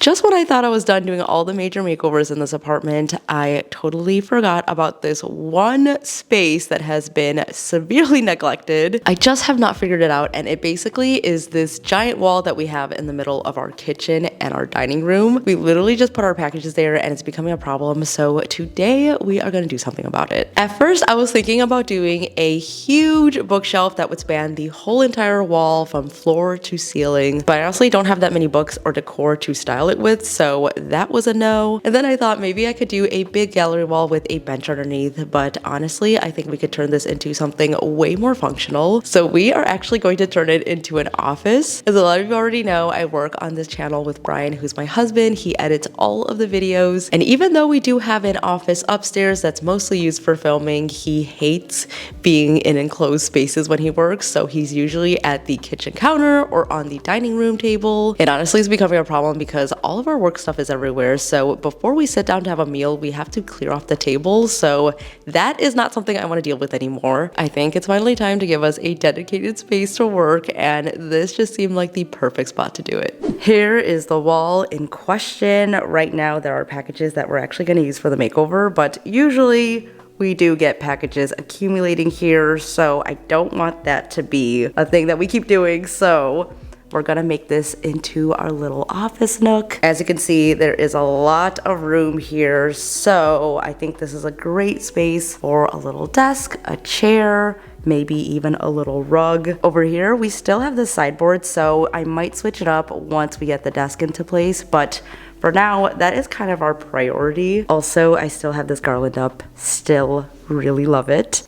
Just when I thought I was done doing all the major makeovers in this apartment, I totally forgot about this one space that has been severely neglected. I just have not figured it out, and it basically is this giant wall that we have in the middle of our kitchen and our dining room. We literally just put our packages there and it's becoming a problem, so today we are gonna do something about it. At first, I was thinking about doing a huge bookshelf that would span the whole entire wall from floor to ceiling, but I honestly don't have that many books or decor to style it with, so that was a no. And then I thought maybe I could do a big gallery wall with a bench underneath, but honestly, I think we could turn this into something way more functional. So we are actually going to turn it into an office. As a lot of you already know, I work on this channel with Brian, who's my husband. He edits all of the videos, and even though we do have an office upstairs that's mostly used for filming, he hates being in enclosed spaces when he works, so he's usually at the kitchen counter or on the dining room table. And honestly, it's becoming a problem because all of our work stuff is everywhere, so before we sit down to have a meal, we have to clear off the table, so that is not something I want to deal with anymore. I think it's finally time to give us a dedicated space to work, and this just seemed like the perfect spot to do it. Here is the wall in question. Right now, there are packages that we're actually going to use for the makeover, but usually we do get packages accumulating here, so I don't want that to be a thing that we keep doing, so we're gonna make this into our little office nook. As you can see, there is a lot of room here, so I think this is a great space for a little desk, a chair, maybe even a little rug. Over here, we still have the sideboard, so I might switch it up once we get the desk into place, but for now, that is kind of our priority. Also, I still have this garland up. Still really love it.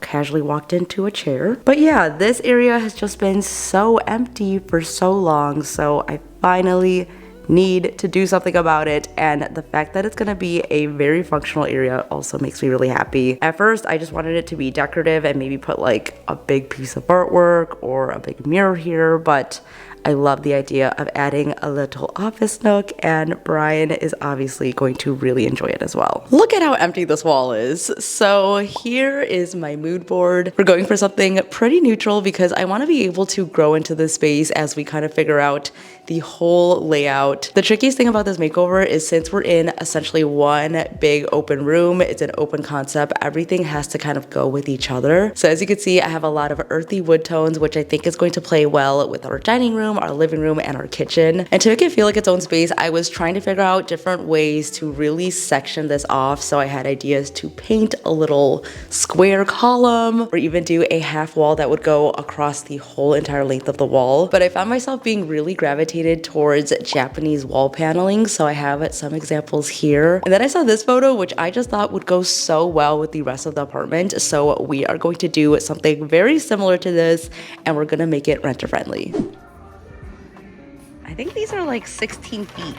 Casually walked into a chair. But yeah, this area has just been so empty for so long, so I finally need to do something about it, and the fact that it's gonna be a very functional area also makes me really happy. At first, I just wanted it to be decorative and maybe put like a big piece of artwork or a big mirror here, but I love the idea of adding a little office nook, and Brian is obviously going to really enjoy it as well. Look at how empty this wall is. So here is my mood board. We're going for something pretty neutral because I want to be able to grow into this space as we kind of figure out the whole layout. The trickiest thing about this makeover is since we're in essentially one big open room, it's an open concept, everything has to kind of go with each other. So as you can see, I have a lot of earthy wood tones, which I think is going to play well with our dining room, our living room, and our kitchen. And to make it feel like its own space, I was trying to figure out different ways to really section this off. So I had ideas to paint a little square column or even do a half wall that would go across the whole entire length of the wall. But I found myself being really gravitated towards Japanese wall paneling, so I have some examples here. And then I saw this photo, which I just thought would go so well with the rest of the apartment, so we are going to do something very similar to this, and we're gonna make it renter friendly. I think these are like 16 feet.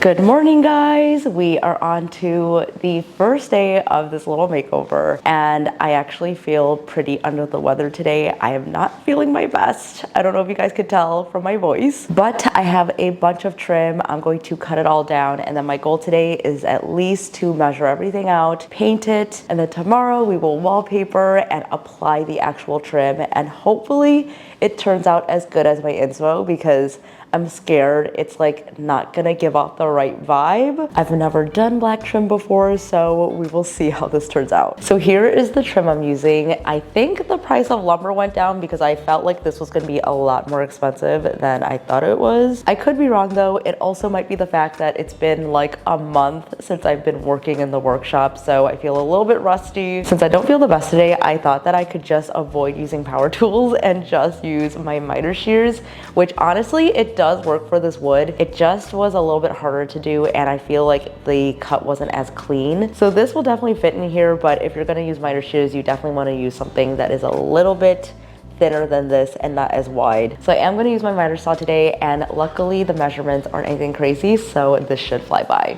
Good morning, guys. We are on to the first day of this little makeover, and I actually feel pretty under the weather today. I am not feeling my best. I don't know if you guys could tell from my voice, but I have a bunch of trim. I'm going to cut it all down, and then my goal today is at least to measure everything out, paint it, and then tomorrow we will wallpaper and apply the actual trim, and hopefully it turns out as good as my inspo, because I'm scared it's like not gonna give off the right vibe. I've never done black trim before, so we will see how this turns out. So here is the trim I'm using. I think the price of lumber went down because I felt like this was gonna be a lot more expensive than I thought it was. I could be wrong though. It also might be the fact that it's been like a month since I've been working in the workshop, so I feel a little bit rusty. Since I don't feel the best today, I thought that I could just avoid using power tools and just use my miter shears, which honestly, it does work for this wood. It just was a little bit harder to do, and I feel like the cut wasn't as clean. So this will definitely fit in here, but if you're gonna use miter shears, you definitely wanna use something that is a little bit thinner than this and not as wide. So I am going to use my miter saw today, and luckily the measurements aren't anything crazy, so this should fly by.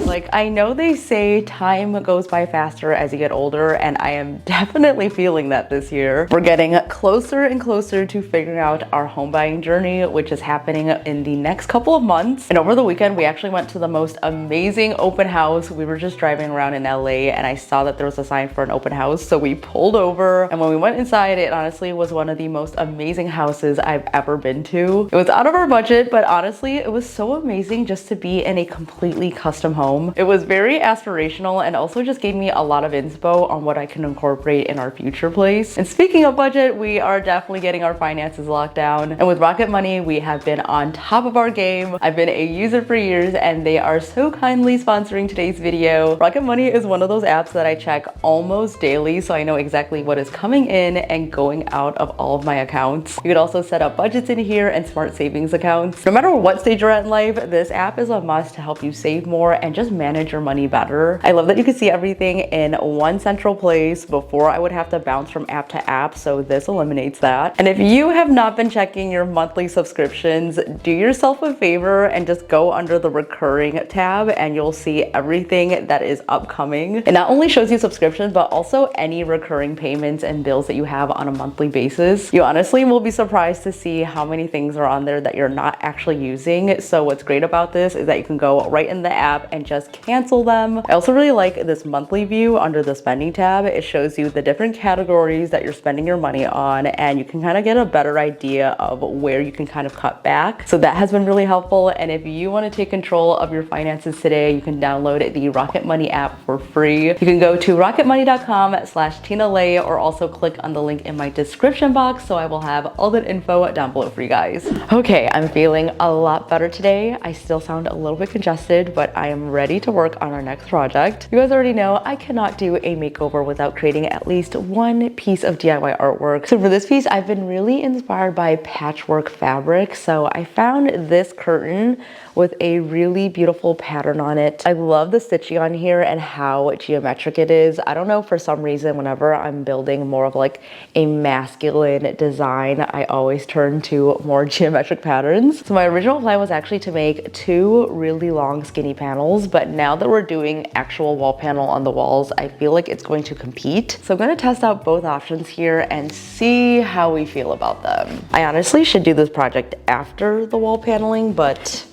Like, I know they say time goes by faster as you get older, and I am definitely feeling that this year. We're getting closer and closer to figuring out our home buying journey, which is happening in the next couple of months. And over the weekend, we actually went to the most amazing open house. We were just driving around in LA and I saw that there was a sign for an open house. So we pulled over, and when we went inside, it honestly was one of the most amazing houses I've ever been to. It was out of our budget, but honestly, it was so amazing just to be in a completely custom home. It was very aspirational and also just gave me a lot of inspo on what I can incorporate in our future place. And speaking of budget, we are definitely getting our finances locked down. And with Rocket Money, we have been on top of our game. I've been a user for years, and they are so kindly sponsoring today's video. Rocket Money is one of those apps that I check almost daily, so I know exactly what is coming in and going out of all of my accounts. You could also set up budgets in here and smart savings accounts. No matter what stage you're at in life, this app is a must to help you save more and just manage your money better. I love that you can see everything in one central place. Before, I would have to bounce from app to app, so this eliminates that. And if you have not been checking your monthly subscriptions, do yourself a favor and just go under the recurring tab, and you'll see everything that is upcoming. It not only shows you subscriptions, but also any recurring payments and bills that you have on a monthly basis. You honestly will be surprised to see how many things are on there that you're not actually using. So what's great about this is that you can go right in the app and just cancel them. I also really like this monthly view under the spending tab. It shows you the different categories that you're spending your money on, and you can kind of get a better idea of where you can kind of cut back. So that has been really helpful. And if you want to take control of your finances today, you can download the Rocket Money app for free. You can go to rocketmoney.com/TinaLay, or also click on the link in my description box, so I will have all that info down below for you guys. Okay, I'm feeling a lot better today. I still sound a little bit congested, but I am ready to work on our next project. You guys already know I cannot do a makeover without creating at least one piece of DIY artwork. So for this piece, I've been really inspired by patchwork fabric. So I found this curtain with a really beautiful pattern on it. I love the stitching on here and how geometric it is. I don't know, for some reason, whenever I'm building more of like a masculine design, I always turn to more geometric patterns. So my original plan was actually to make two really long skinny panels, but now that we're doing actual wall panel on the walls, I feel like it's going to compete. So I'm gonna test out both options here and see how we feel about them. I honestly should do this project after the wall paneling, but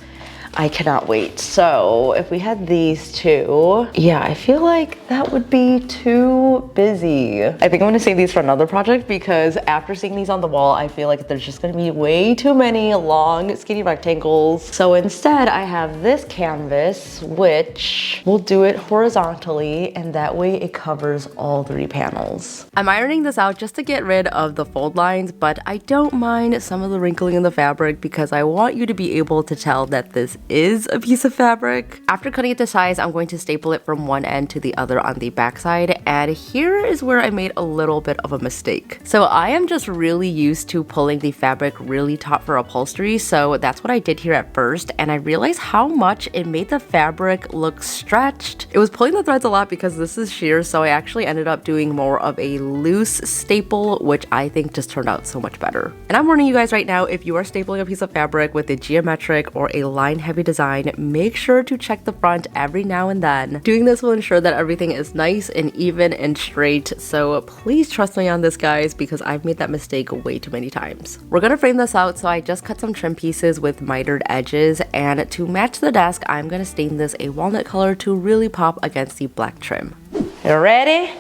I cannot wait. So if we had these two, yeah, I feel like that would be too busy. I think I'm gonna save these for another project, because after seeing these on the wall, I feel like there's just gonna be way too many long, skinny rectangles. So instead, I have this canvas, which will do it horizontally, and that way it covers all three panels. I'm ironing this out just to get rid of the fold lines, but I don't mind some of the wrinkling in the fabric because I want you to be able to tell that this is a piece of fabric. After cutting it to size, I'm going to staple it from one end to the other on the back side, and here is where I made a little bit of a mistake. So I am just really used to pulling the fabric really taut for upholstery, so that's what I did here at first, and I realized how much it made the fabric look stretched. It was pulling the threads a lot because this is sheer, so I actually ended up doing more of a loose staple, which I think just turned out so much better. And I'm warning you guys right now, if you are stapling a piece of fabric with a geometric or a line heavy design, make sure to check the front every now and then. Doing this will ensure that everything is nice and even and straight, so please trust me on this, guys, because I've made that mistake way too many times. We're gonna frame this out, so I just cut some trim pieces with mitered edges, and to match the desk, I'm gonna stain this a walnut color to really pop against the black trim. You ready?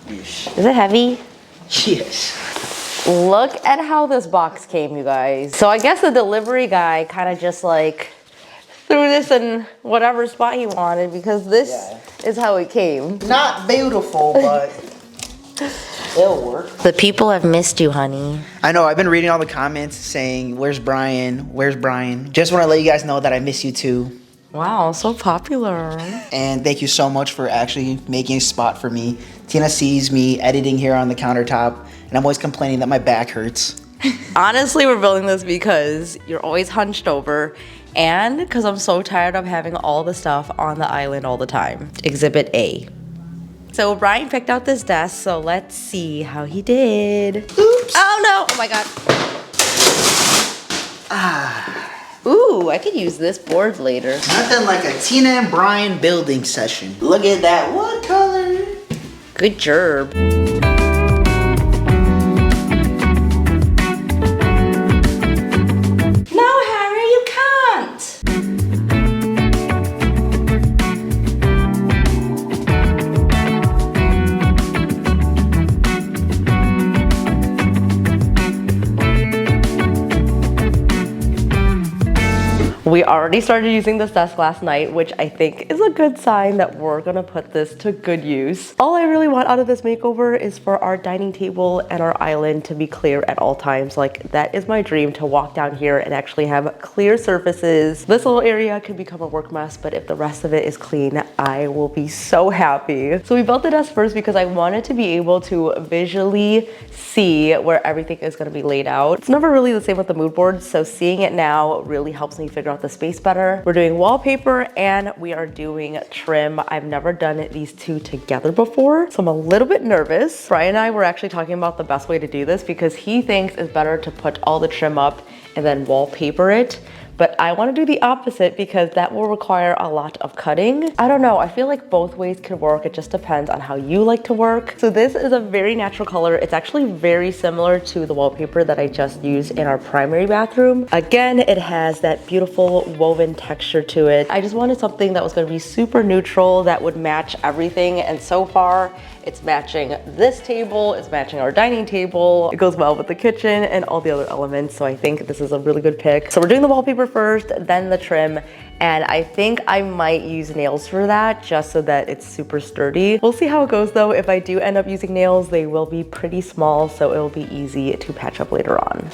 Yes. Is it heavy? Yes. Look at how this box came, you guys. So I guess the delivery guy kind of just like threw this in whatever spot he wanted, because this is how it came. Not beautiful, but it'll work. The people have missed you, honey. I know, I've been reading all the comments saying, where's Brian? Where's Brian? Just want to let you guys know that I miss you too. Wow, so popular. And thank you so much for actually making a spot for me. Tina sees me editing here on the countertop, and I'm always complaining that my back hurts. Honestly, we're building this because you're always hunched over and because I'm so tired of having all the stuff on the island all the time. Exhibit A. So Brian picked out this desk, so let's see how he did. Oops. Oh no, oh my God. Ooh, I could use this board later. Nothing like a Tina and Brian building session. Look at that, what color? Good job. No, Harry, you can't. We already started using this desk last night, which I think is a good sign that we're gonna put this to good use. All I really want out of this makeover is for our dining table and our island to be clear at all times. Like, that is my dream, to walk down here and actually have clear surfaces. This little area could become a work mess, but if the rest of it is clean, I will be so happy. So we built the desk first because I wanted to be able to visually see where everything is gonna be laid out. It's never really the same with the mood board, so seeing it now really helps me figure out the space better. We're doing wallpaper and we are doing trim. I've never done these two together before, so I'm a little bit nervous. Brian and I were actually talking about the best way to do this because he thinks it's better to put all the trim up and then wallpaper it. But I want to do the opposite because that will require a lot of cutting. I don't know, I feel like both ways could work. It just depends on how you like to work. So this is a very natural color. It's actually very similar to the wallpaper that I just used in our primary bathroom. Again, it has that beautiful woven texture to it. I just wanted something that was going to be super neutral that would match everything, and so far it's matching this table, it's matching our dining table. It goes well with the kitchen and all the other elements, so I think this is a really good pick. So we're doing the wallpaper first, then the trim, and I think I might use nails for that just so that it's super sturdy. We'll see how it goes though. If I do end up using nails, they will be pretty small, so it'll be easy to patch up later on.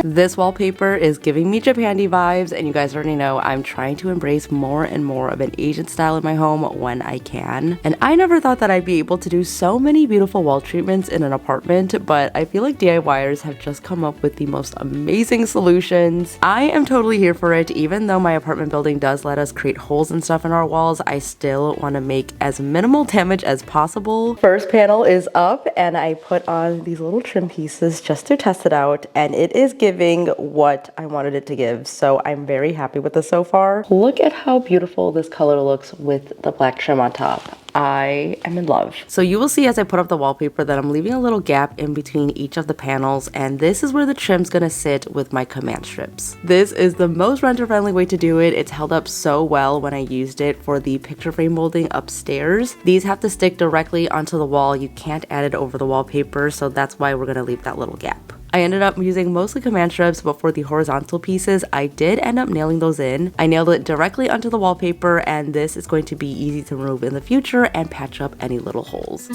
This wallpaper is giving me Japandi vibes, and you guys already know I'm trying to embrace more and more of an Asian style in my home when I can. And I never thought that I'd be able to do so many beautiful wall treatments in an apartment, but I feel like DIYers have just come up with the most amazing solutions. I am totally here for it. Even though my apartment building does let us create holes and stuff in our walls, I still want to make as minimal damage as possible. First panel is up and I put on these little trim pieces just to test it out, and it is giving what I wanted it to give. So I'm very happy with this so far. Look at how beautiful this color looks with the black trim on top. I am in love. So you will see as I put up the wallpaper that I'm leaving a little gap in between each of the panels, and this is where the trim's gonna sit with my command strips. This is the most renter-friendly way to do it. It's held up so well when I used it for the picture frame molding upstairs. These have to stick directly onto the wall. You can't add it over the wallpaper, so that's why we're gonna leave that little gap. I ended up using mostly command strips, but for the horizontal pieces, I did end up nailing those in. I nailed it directly onto the wallpaper, and this is going to be easy to remove in the future and patch up any little holes.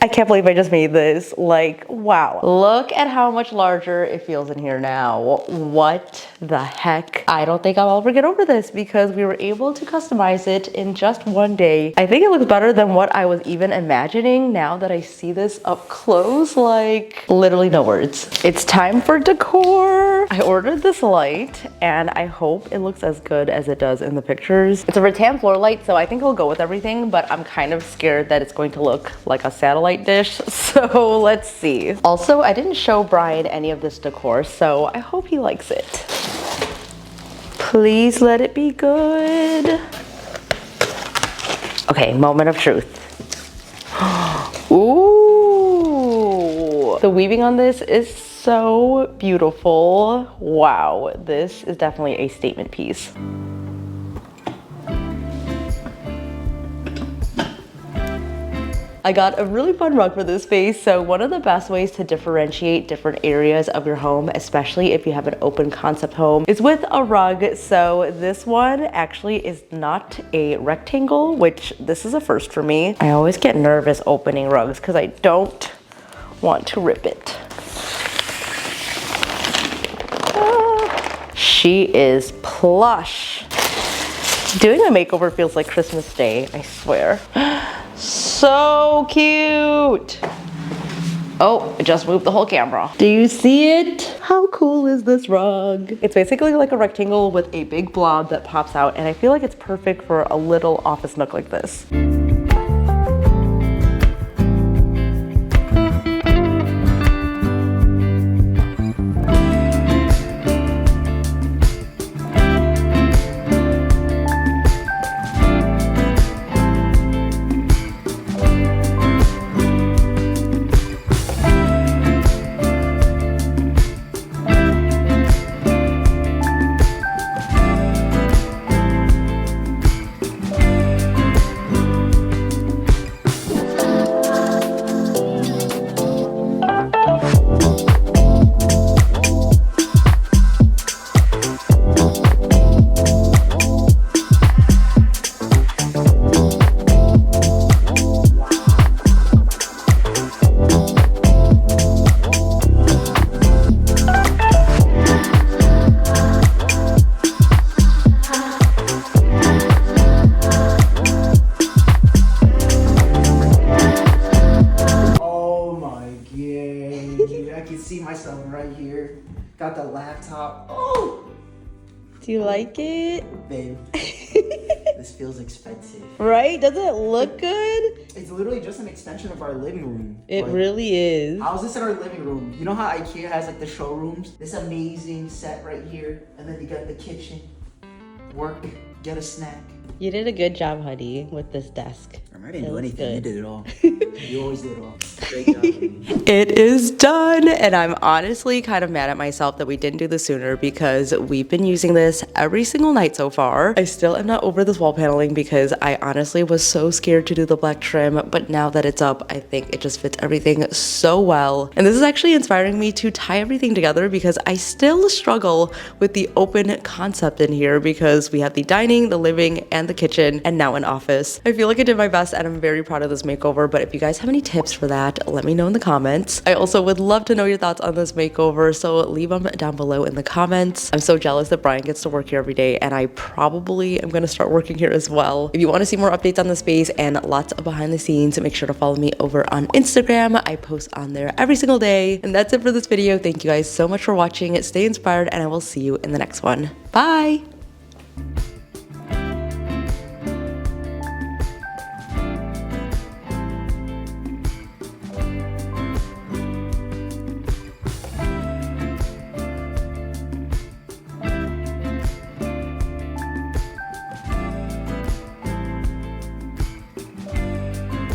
I can't believe I just made this. Like, wow. Look at how much larger it feels in here now. What the heck? I don't think I'll ever get over this because we were able to customize it in just one day. I think it looks better than what I was even imagining now that I see this up close. Like, literally no words. It's time for decor. I ordered this light and I hope it looks as good as it does in the pictures. It's a rattan floor light, so I think it'll go with everything, but I'm kind of scared that it's going to look like a satellite dish, so let's see. Also, I didn't show Brian any of this decor, so I hope he likes it. Please let it be good. Okay, moment of truth. Ooh, the weaving on this is so beautiful. Wow, this is definitely a statement piece. I got a really fun rug for this space. So one of the best ways to differentiate different areas of your home, especially if you have an open concept home, is with a rug. So this one actually is not a rectangle, which this is a first for me. I always get nervous opening rugs because I don't want to rip it. She is plush. Doing a makeover feels like Christmas Day, I swear. So cute. Oh, I just moved the whole camera. Do you see it? How cool is this rug? It's basically like a rectangle with a big blob that pops out, and I feel like it's perfect for a little office nook like this. Myself right here. Got the laptop. Oh! Do you like it? Babe, this feels expensive. Right? Doesn't it look good? It's literally just an extension of our living room. It really is. How's this in our living room? You know how IKEA has like the showrooms? This amazing set right here. And then you got the kitchen. Work, get a snack. You did a good job, honey, with this desk. I didn't do anything. Good. You did it all. You always do it all. Great job, honey. It is done, and I'm honestly kind of mad at myself that we didn't do this sooner because we've been using this every single night so far. I still am not over this wall paneling because I honestly was so scared to do the black trim, but now that it's up, I think it just fits everything so well. And this is actually inspiring me to tie everything together because I still struggle with the open concept in here because we have the dining, the living, and the kitchen, and now an office. I feel like I did my best and I'm very proud of this makeover, but if you guys have any tips for that, let me know in the comments. I also would love to know your thoughts on this makeover, so leave them down below in the comments. I'm so jealous that Brian gets to work here every day, and I probably am gonna start working here as well. If you wanna see more updates on the space and lots of behind the scenes, make sure to follow me over on Instagram. I post on there every single day. And that's it for this video. Thank you guys so much for watching. Stay inspired, and I will see you in the next one. Bye!